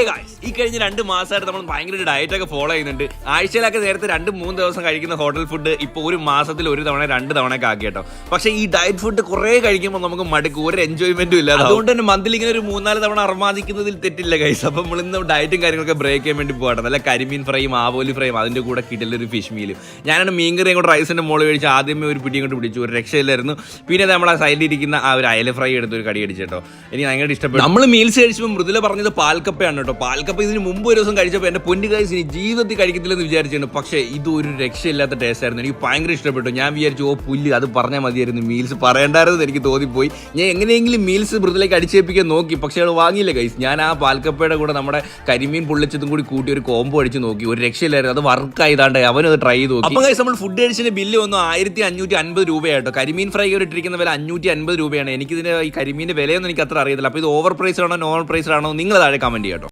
Guys, ഈ കഴിഞ്ഞ 2 മാസമായിട്ട് നമ്മൾ ഭയങ്കര ഡയറ്റ് ഒക്കെ ഫോളോ ചെയ്യുന്നുണ്ട്. ആഴ്ചയിലൊക്കെ നേരത്തെ 2-3 ദിവസം കഴിക്കുന്ന ഹോട്ടൽ ഫുഡ് ഇപ്പോൾ ഒരു മാസത്തിൽ 1 തവണ 2 തവണയൊക്കെ ആക്കി കേട്ടോ. പക്ഷേ ഈ ഡയറ്റ് ഫുഡ് കുറെ കഴിക്കുമ്പോൾ നമുക്ക് മടുക്കും, ഒരു എൻജോയ്മെന്റും ഇല്ല. അതുകൊണ്ട് തന്നെ മന്തിൽ ഇങ്ങനെ ഒരു 3-4 തവണ അർമാദിക്കുന്നതിൽ തെറ്റില്ല ഗൈസ്. അപ്പം നമ്മൾ ഇന്ന് ഡയറ്റും കാര്യങ്ങളൊക്കെ ബ്രേക്ക് ചെയ്യാൻ വേണ്ടി പോകട്ടെ. നല്ല കരിമീൻ ഫ്രൈയും ആവോലി ഫ്രൈയും അതിന്റെ കൂടെ കിട്ടില്ല ഒരു ഫിഷ് മീലും. ഞാനാണ് മീൻകറിയും കൂടെ റൈസിന്റെ മുകളിൽ കഴിച്ച് ആദ്യമേ ഒരു പിടിയും കൊണ്ട് പിടിച്ചു, ഒരു രക്ഷയില്ലായിരുന്നു. പിന്നെ നമ്മളെ സൈഡിൽ ഇരിക്കുന്ന ആ ഒരു അയല ഫ്രൈ എടുത്ത് ഒരു കടി അടിച്ചേട്ടോ, എനിക്ക് ഭയങ്കര ഇഷ്ടപ്പെട്ടു. നമ്മൾ മീൽസ് കഴിച്ചപ്പോൾ മൃദുല പറഞ്ഞത് പാൽക്കപ്പയാണ് കേട്ടോ. പാൽക്കപ്പ ഇതിന് മുമ്പ് ഒരു ദിവസം കഴിച്ചപ്പോൾ എന്റെ പൊന്നു ഗൈസ് ഇനി ജീവിതത്തിൽ കഴിക്കത്തില്ലെന്ന് വിചാരിച്ചിട്ടുണ്ട്. പക്ഷേ ഇത് ഒരു രക്ഷയില്ലാത്ത ടേസ്റ്റ് ആയിരുന്നു, എനിക്ക് ഭയങ്കര ഇഷ്ടപ്പെട്ടു. ഞാൻ വിചാരിച്ചു പുല്ല് അത് പറഞ്ഞാൽ മതിയായിരുന്നു, മീൽസ് പറയേണ്ടായിരുന്നു എനിക്ക് തോന്നിപ്പോയി. ഞാൻ എങ്ങനെയെങ്കിലും മീൽസ് മൃദുലേക്ക് അടിച്ചേൽപ്പിക്കാൻ നോക്കി, പക്ഷേ അവൾ വാങ്ങിയില്ല ഗൈസ്. ഞാൻ ആ പാൽക്കപ്പയുടെ കൂടെ നമ്മുടെ കരിമീൻ പൊള്ളിച്ചതും കൂടി കൂട്ടി ഒരു കോംബോ അടിച്ച് നോക്കി, ഒരു രക്ഷയില്ലായിരുന്നു. അത് വർക്കായതാണ്ട് അവനത് ട്രൈ ചെയ്ത് നോക്കി. അപ്പോൾ ഗൈസ് നമ്മൾ ഫുഡ് കഴിച്ചതിന്റെ ബില്ല് വന്നു 1550 രൂപയായിട്ടോ. കരിമീൻ ഫ്രൈ ഇട്ടിരിക്കുന്ന വില 550 രൂപയാണ്. എനിക്കിതിന്റെ ഈ കരിമീൻ്റെ വിലയൊന്നും എനിക്ക് അത്ര അറിയത്തില്ല. അപ്പോൾ ഇത് ഓവർ പ്രൈസ് ആണോ നോൺ പ്രൈസ് ആണോ നിങ്ങൾ താഴെ കമന്റ് ചെയ്യാട്ടോ.